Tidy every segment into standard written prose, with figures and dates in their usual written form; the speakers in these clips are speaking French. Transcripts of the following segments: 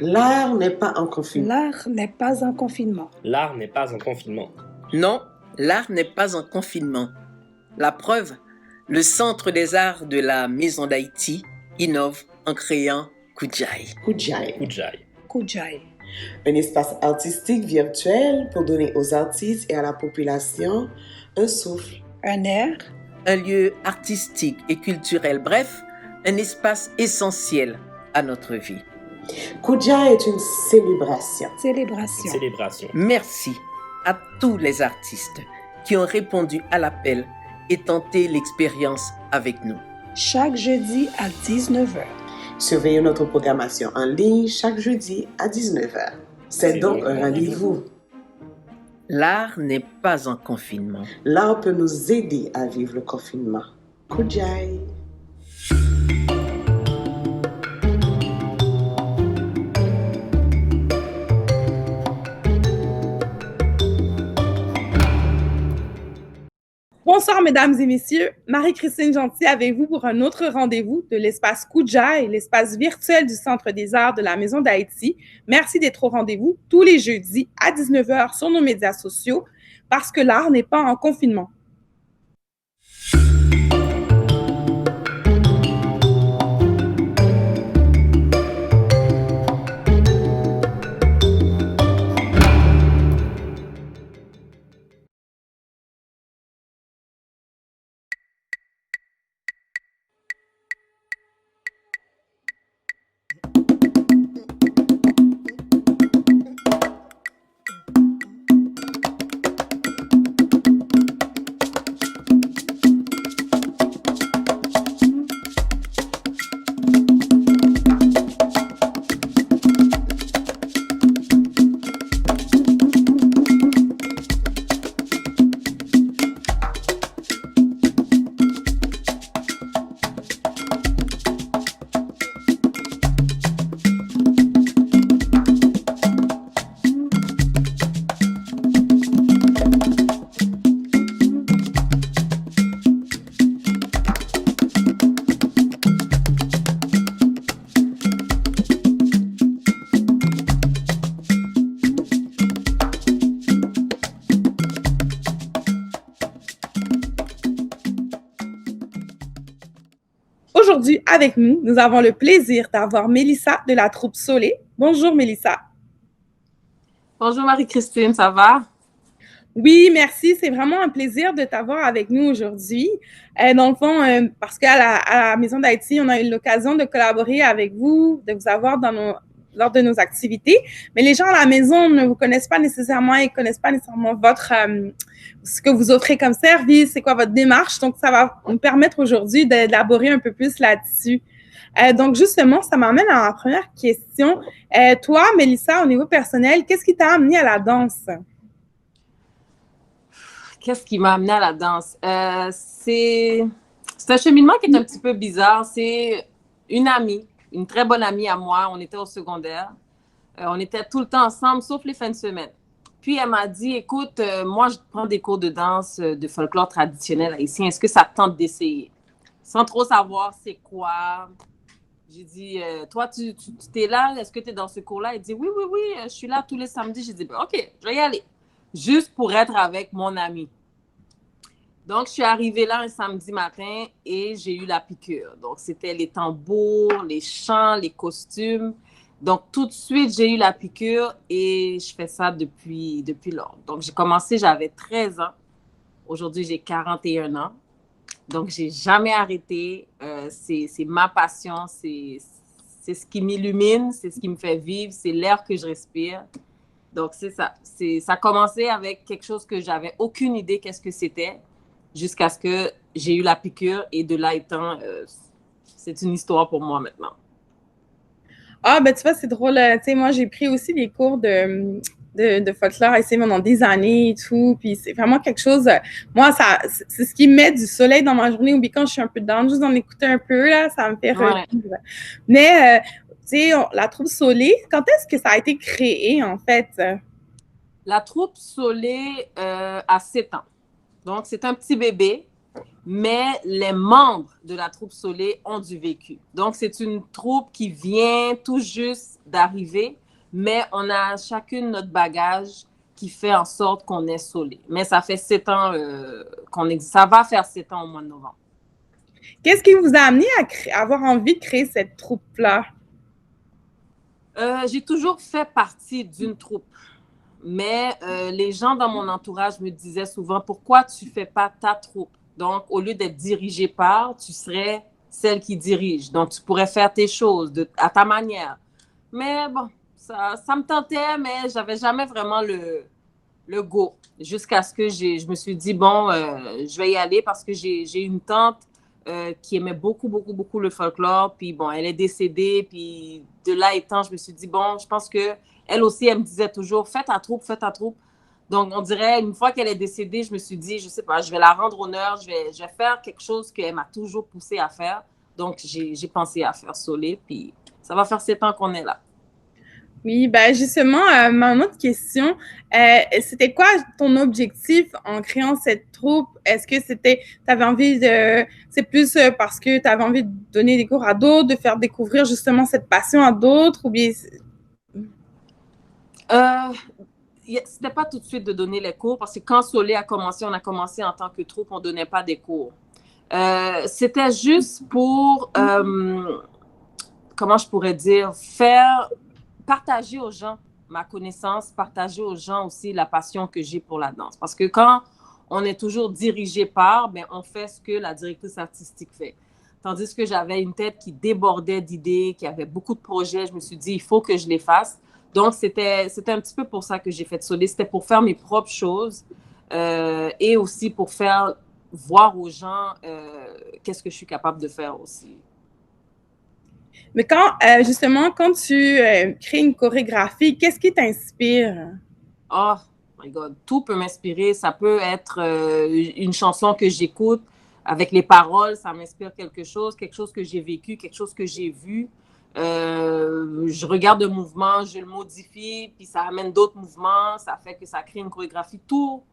L'art n'est pas en confinement. L'art n'est pas un confinement. L'art n'est pas un confinement. Non, l'art n'est pas en confinement. La preuve, le Centre des arts de la Maison d'Haïti innove en créant Kujai. Kujai. Kujai. Kujai. Un espace artistique virtuel pour donner aux artistes et à la population un souffle, un air, un lieu artistique et culturel, bref, un espace essentiel à notre vie. Kujai est une célébration. Célébration. Célébration. Merci à tous les artistes qui ont répondu à l'appel et tenté l'expérience avec nous. Chaque jeudi à 19h. Surveillez notre programmation en ligne chaque jeudi à 19h. C'est donc un rendez-vous. L'art n'est pas en confinement. L'art peut nous aider à vivre le confinement. Kujai. Bonsoir, mesdames et messieurs. Marie-Christine Gentil avec vous pour un autre rendez-vous de l'espace Kujai, l'espace virtuel du Centre des arts de la Maison d'Haïti. Merci d'être au rendez-vous tous les jeudis à 19h sur nos médias sociaux parce que l'art n'est pas en confinement. Aujourd'hui, avec nous, nous avons le plaisir d'avoir Mélissa de la troupe Solé. Bonjour, Mélissa. Bonjour, Marie-Christine, ça va? Oui, merci. C'est vraiment un plaisir de t'avoir avec nous aujourd'hui. Dans le fond, parce qu'à la Maison d'Haïti, on a eu l'occasion de collaborer avec vous, de vous avoir lors de nos activités. Mais les gens à la maison ne vous connaissent pas nécessairement et ne connaissent pas nécessairement ce que vous offrez comme service, c'est quoi votre démarche. Donc, ça va nous permettre aujourd'hui d'élaborer un peu plus là-dessus. Donc, justement, ça m'amène à la première question. Toi, Mélissa, au niveau personnel, qu'est-ce qui t'a amené à la danse? Qu'est-ce qui m'a amené à la danse? C'est un cheminement qui est un petit peu bizarre. C'est une amie, une très bonne amie à moi. On était au secondaire. On était tout le temps ensemble, sauf les fins de semaine. Puis, elle m'a dit, écoute, moi, je prends des cours de danse, de folklore traditionnel haïtien. Est-ce que ça te tente d'essayer? Sans trop savoir c'est quoi. J'ai dit, toi, tu t'es là? Est-ce que tu es dans ce cours-là? Elle dit, oui, je suis là tous les samedis. J'ai dit, OK, je vais y aller. Juste pour être avec mon ami. Donc, je suis arrivée là un samedi matin et j'ai eu la piqûre. Donc, c'était les tambours, les chants, les costumes. Donc, tout de suite, j'ai eu la piqûre et je fais ça depuis lors. Donc, j'ai commencé, j'avais 13 ans. Aujourd'hui, j'ai 41 ans. Donc, j'ai jamais arrêté. C'est ma passion, c'est ce qui m'illumine, c'est ce qui me fait vivre, c'est l'air que je respire. Donc, c'est ça. Ça a commencé avec quelque chose que j'avais aucune idée qu'est-ce que c'était, jusqu'à ce que j'ai eu la piqûre et de là étant, c'est une histoire pour moi maintenant. Ah, ben tu vois, c'est drôle. Tu sais, moi, j'ai pris aussi des cours de folklore haïtien pendant des années et tout. Puis c'est vraiment quelque chose. Moi, c'est ce qui met du soleil dans ma journée. Ou bien quand je suis un peu down, juste d'en écouter un peu, là, ça me fait revivre. Mais, tu sais, la troupe Solé, quand est-ce que ça a été créé, en fait? La troupe Solé a 7 ans. Donc, c'est un petit bébé. mais les membres de la troupe Solé ont du vécu. Donc, c'est une troupe qui vient tout juste d'arriver, mais on a chacune notre bagage qui fait en sorte qu'on est Solé. Mais ça fait 7 ans qu'on existe. Ça va faire 7 ans au mois de novembre. Qu'est-ce qui vous a amené à avoir envie de créer cette troupe-là? J'ai toujours fait partie d'une troupe. Mais les gens dans mon entourage me disaient souvent, pourquoi tu ne fais pas ta troupe? Donc, au lieu d'être dirigé par, tu serais celle qui dirige. Donc, tu pourrais faire tes choses à ta manière. Mais bon, ça me tentait, mais je n'avais jamais vraiment le go. Jusqu'à ce que je me suis dit, bon, je vais y aller parce que j'ai une tante qui aimait beaucoup, beaucoup, beaucoup le folklore. Puis bon, elle est décédée. Puis de là étant, je me suis dit, bon, je pense que elle aussi, elle me disait toujours, fais ta troupe, fais ta troupe. Donc, on dirait, une fois qu'elle est décédée, je me suis dit, je sais pas, je vais la rendre honneur, je vais faire quelque chose qu'elle m'a toujours poussée à faire. Donc, j'ai pensé à faire Solé, puis ça va faire 7 ans qu'on est là. Oui, ben justement, ma autre question, c'était quoi ton objectif en créant cette troupe? Est-ce que tu avais envie c'est plus parce que tu avais envie de donner des cours à d'autres, de faire découvrir justement cette passion à d'autres, ou bien... C'était pas tout de suite de donner les cours, parce que quand Solé a commencé, on a commencé en tant que troupe, on donnait pas des cours. C'était juste pour, comment je pourrais dire, partager aux gens ma connaissance, partager aux gens aussi la passion que j'ai pour la danse. Parce que quand on est toujours dirigé par, ben, on fait ce que la directrice artistique fait. Tandis que j'avais une tête qui débordait d'idées, qui avait beaucoup de projets, je me suis dit, il faut que je les fasse. Donc, c'était un petit peu pour ça que j'ai fait Solé. C'était pour faire mes propres choses et aussi pour faire voir aux gens qu'est-ce que je suis capable de faire aussi. Mais justement, quand tu crées une chorégraphie, qu'est-ce qui t'inspire? Oh my God, tout peut m'inspirer. Ça peut être une chanson que j'écoute avec les paroles, ça m'inspire quelque chose que j'ai vécu, quelque chose que j'ai vu. Je regarde un mouvement, je le modifie, puis ça amène d'autres mouvements, ça fait que ça crée une chorégraphie. Tout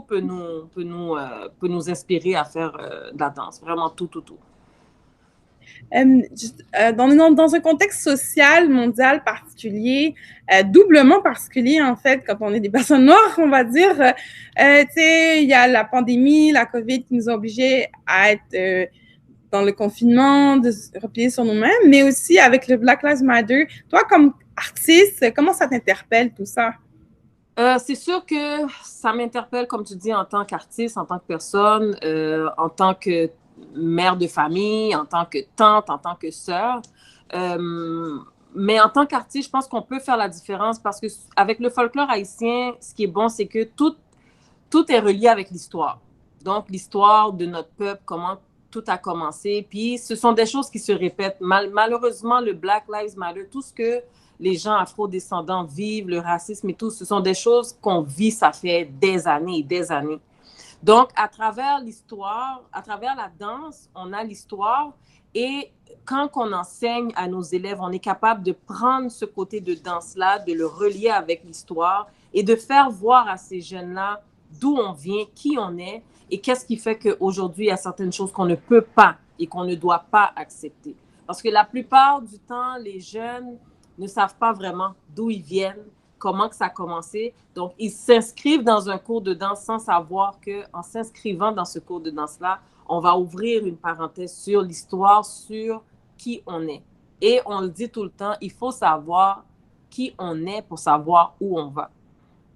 peut nous inspirer à faire de la danse. Vraiment tout. Dans un contexte social, mondial particulier, doublement particulier en fait, quand on est des personnes noires, on va dire, tu sais, il y a la pandémie, la COVID qui nous a obligés à être dans le confinement, de se replier sur nous-mêmes, mais aussi avec le Black Lives Matter. Toi, comme artiste, comment ça t'interpelle tout ça? C'est sûr que ça m'interpelle, comme tu dis, en tant qu'artiste, en tant que personne, en tant que mère de famille, en tant que tante, en tant que sœur. Mais en tant qu'artiste, je pense qu'on peut faire la différence parce que avec le folklore haïtien, ce qui est bon, c'est que tout est relié avec l'histoire. Donc, l'histoire de notre peuple, comment tout a commencé. Puis, ce sont des choses qui se répètent. Malheureusement, le Black Lives Matter, tout ce que les gens afro-descendants vivent, le racisme et tout, ce sont des choses qu'on vit, ça fait des années et des années. Donc, à travers l'histoire, à travers la danse, on a l'histoire et quand on enseigne à nos élèves, on est capable de prendre ce côté de danse-là, de le relier avec l'histoire et de faire voir à ces jeunes-là d'où on vient, qui on est et qu'est-ce qui fait qu'aujourd'hui, il y a certaines choses qu'on ne peut pas et qu'on ne doit pas accepter. Parce que la plupart du temps, les jeunes ne savent pas vraiment d'où ils viennent, comment que ça a commencé. Donc, ils s'inscrivent dans un cours de danse sans savoir qu'en s'inscrivant dans ce cours de danse-là, on va ouvrir une parenthèse sur l'histoire, sur qui on est. Et on le dit tout le temps, il faut savoir qui on est pour savoir où on va.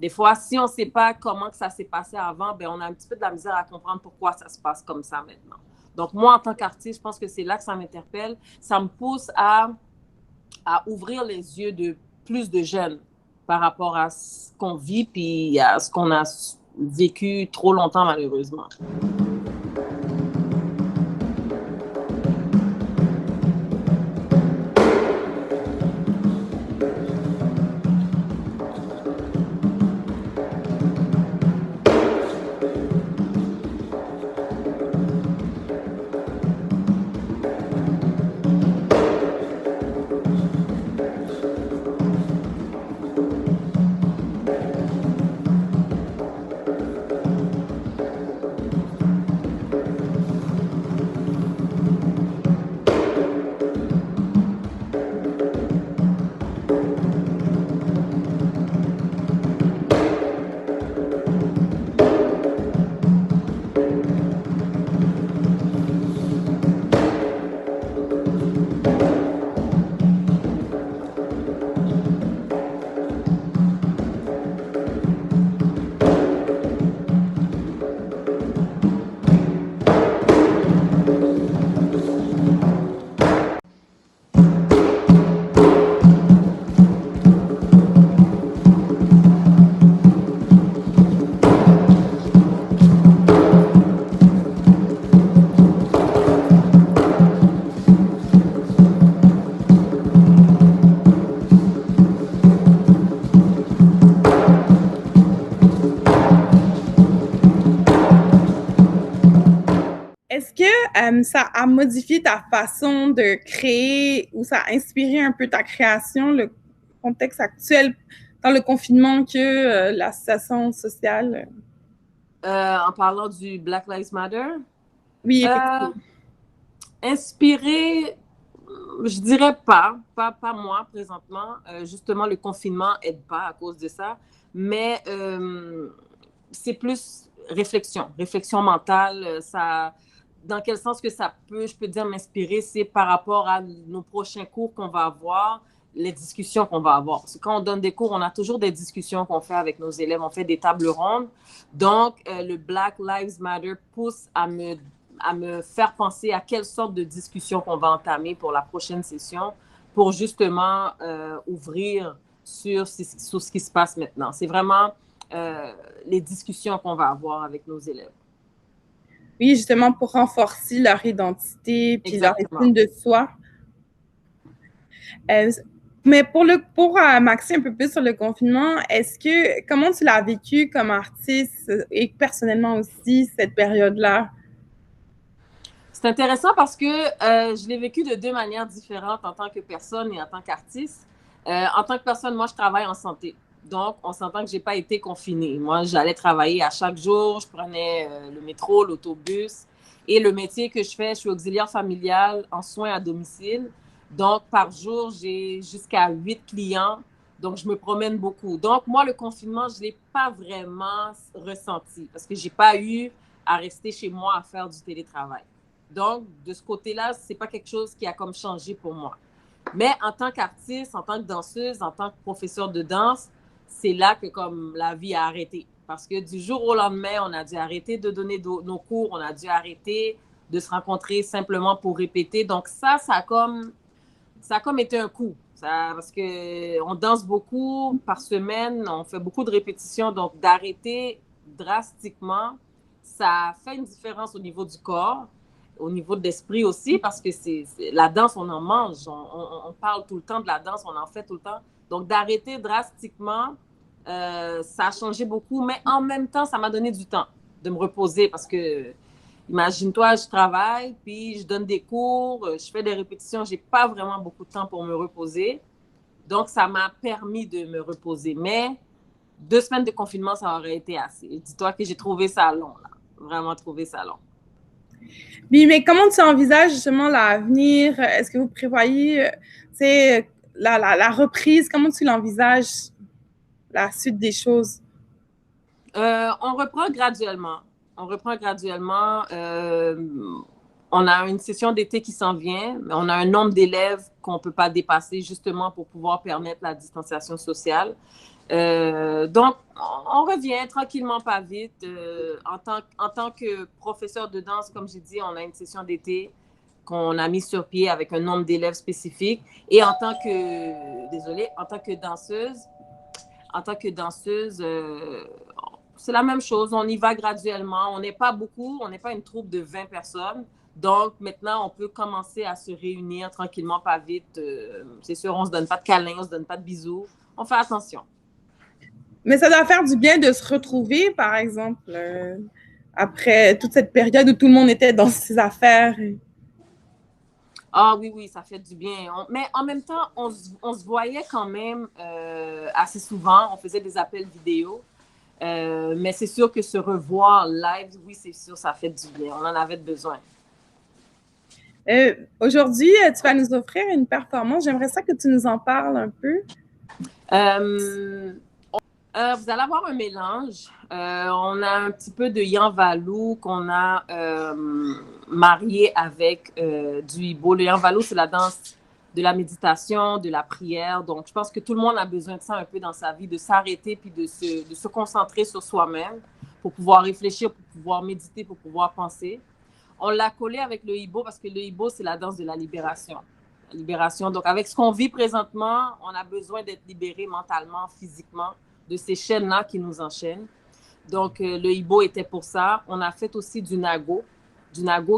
Des fois, si on ne sait pas comment que ça s'est passé avant, ben on a un petit peu de la misère à comprendre pourquoi ça se passe comme ça maintenant. Donc, moi, en tant qu'artiste, je pense que c'est là que ça m'interpelle. Ça me pousse à ouvrir les yeux de plus de jeunes par rapport à ce qu'on vit puis à ce qu'on a vécu trop longtemps, malheureusement. ça a modifié ta façon de créer ou ça a inspiré un peu ta création, le contexte actuel dans le confinement que la situation sociale? En parlant du Black Lives Matter, Oui, effectivement. inspiré, je dirais pas moi présentement. Justement, le confinement aide pas à cause de ça, mais c'est plus réflexion mentale. Ça, dans quel sens que ça peut, je peux dire m'inspirer, c'est par rapport à nos prochains cours qu'on va avoir, les discussions qu'on va avoir. Parce que quand on donne des cours, on a toujours des discussions qu'on fait avec nos élèves, on fait des tables rondes. Donc, le Black Lives Matter pousse à me faire penser à quelle sorte de discussion qu'on va entamer pour la prochaine session pour justement ouvrir sur ce qui se passe maintenant. C'est vraiment les discussions qu'on va avoir avec nos élèves. Oui, justement pour renforcer leur identité puis leur estime de soi. Mais pour Maxime, un peu plus sur le confinement, comment tu l'as vécu comme artiste et personnellement aussi cette période-là? C'est intéressant parce que je l'ai vécu de deux manières différentes en tant que personne et en tant qu'artiste. En tant que personne, moi, je travaille en santé. Donc, on s'entend que je n'ai pas été confinée. Moi, j'allais travailler à chaque jour. Je prenais le métro, l'autobus. Et le métier que je fais, je suis auxiliaire familiale en soins à domicile. Donc, par jour, j'ai jusqu'à 8 clients. Donc, je me promène beaucoup. Donc, moi, le confinement, je ne l'ai pas vraiment ressenti parce que je n'ai pas eu à rester chez moi à faire du télétravail. Donc, de ce côté-là, ce n'est pas quelque chose qui a comme changé pour moi. Mais en tant qu'artiste, en tant que danseuse, en tant que professeur de danse, c'est là que comme la vie a arrêté. Parce que du jour au lendemain, on a dû arrêter de donner nos cours, on a dû arrêter de se rencontrer simplement pour répéter. Donc ça a comme été un coup. Parce qu'on danse beaucoup par semaine, on fait beaucoup de répétitions. Donc d'arrêter drastiquement, ça fait une différence au niveau du corps, au niveau de l'esprit aussi, parce que la danse, on en mange. On parle tout le temps de la danse, on en fait tout le temps. Donc, d'arrêter drastiquement, ça a changé beaucoup, mais en même temps, ça m'a donné du temps de me reposer parce que, imagine-toi, je travaille, puis je donne des cours, je fais des répétitions, je n'ai pas vraiment beaucoup de temps pour me reposer. Donc, ça m'a permis de me reposer. Mais 2 semaines de confinement, ça aurait été assez. Dis-toi que j'ai trouvé ça long, là. Vraiment trouvé ça long. Oui, mais comment tu envisages justement l'avenir? Est-ce que vous prévoyez la reprise? Comment tu l'envisages, la suite des choses? On reprend graduellement. On a une session d'été qui s'en vient, mais on a un nombre d'élèves qu'on ne peut pas dépasser justement pour pouvoir permettre la distanciation sociale. Donc, on revient tranquillement, pas vite. En tant que professeur de danse, comme j'ai dit, on a une session d'été qu'on a mis sur pied avec un nombre d'élèves spécifique. Et en tant que danseuse, c'est la même chose. On y va graduellement. On n'est pas beaucoup. On n'est pas une troupe de 20 personnes. Donc, maintenant, on peut commencer à se réunir tranquillement, pas vite. C'est sûr, on ne se donne pas de câlins, on ne se donne pas de bisous. On fait attention. Mais ça doit faire du bien de se retrouver, par exemple, après toute cette période où tout le monde était dans ses affaires. Ah oui, ça fait du bien. Mais en même temps, on se voyait quand même assez souvent. On faisait des appels vidéo. Mais c'est sûr que se revoir live, oui, c'est sûr, ça fait du bien. On en avait besoin. Aujourd'hui, tu vas nous offrir une performance. J'aimerais ça que tu nous en parles un peu. Vous allez avoir un mélange. On a un petit peu de Yan Valou qu'on a marié avec du Ibo. Le Yan Valou, c'est la danse de la méditation, de la prière. Donc, je pense que tout le monde a besoin de ça un peu dans sa vie, de s'arrêter puis de se concentrer sur soi-même pour pouvoir réfléchir, pour pouvoir méditer, pour pouvoir penser. On l'a collé avec le Ibo parce que le Ibo, c'est la danse de la libération. La libération. Donc, avec ce qu'on vit présentement, on a besoin d'être libéré mentalement, physiquement, de ces chaînes-là qui nous enchaînent. Donc, le Ibo était pour ça. On a fait aussi du Nago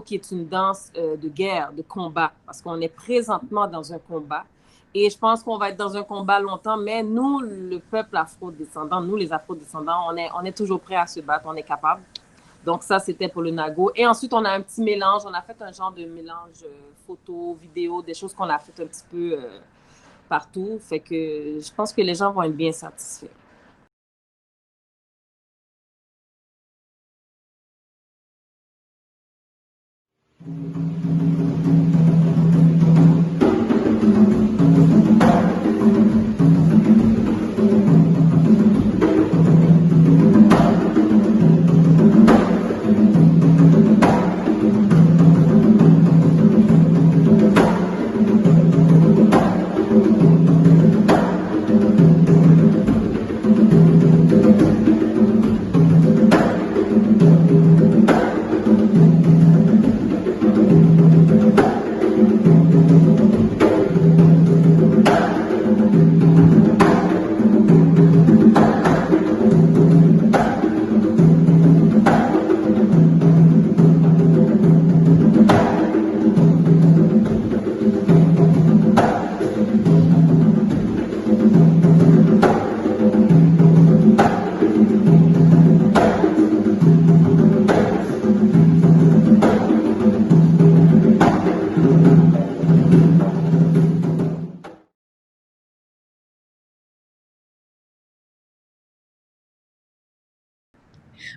qui est une danse de guerre, de combat, parce qu'on est présentement dans un combat. Et je pense qu'on va être dans un combat longtemps, mais nous, le peuple afro-descendant, nous, les afro-descendants, on est toujours prêts à se battre, on est capable. Donc, ça, c'était pour le Nago. Et ensuite, on a un petit mélange. On a fait un genre de mélange photo, vidéo, des choses qu'on a fait un petit peu partout. Fait que je pense que les gens vont être bien satisfaits.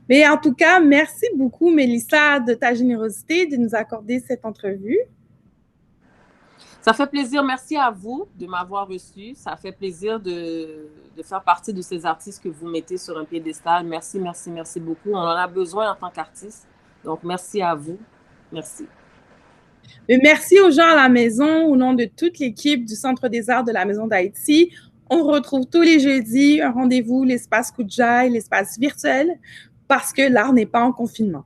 Mais en tout cas, merci beaucoup, Mélissa, de ta générosité de nous accorder cette entrevue. Ça fait plaisir. Merci à vous de m'avoir reçu. Ça fait plaisir de faire partie de ces artistes que vous mettez sur un piédestal. Merci, merci, merci beaucoup. On en a besoin en tant qu'artiste. Donc, merci à vous. Merci. Mais merci aux gens à la maison, au nom de toute l'équipe du Centre des arts de la Maison d'Haïti. On retrouve tous les jeudis un rendez-vous, l'espace Koudjaï, l'espace virtuel, parce que l'art n'est pas en confinement.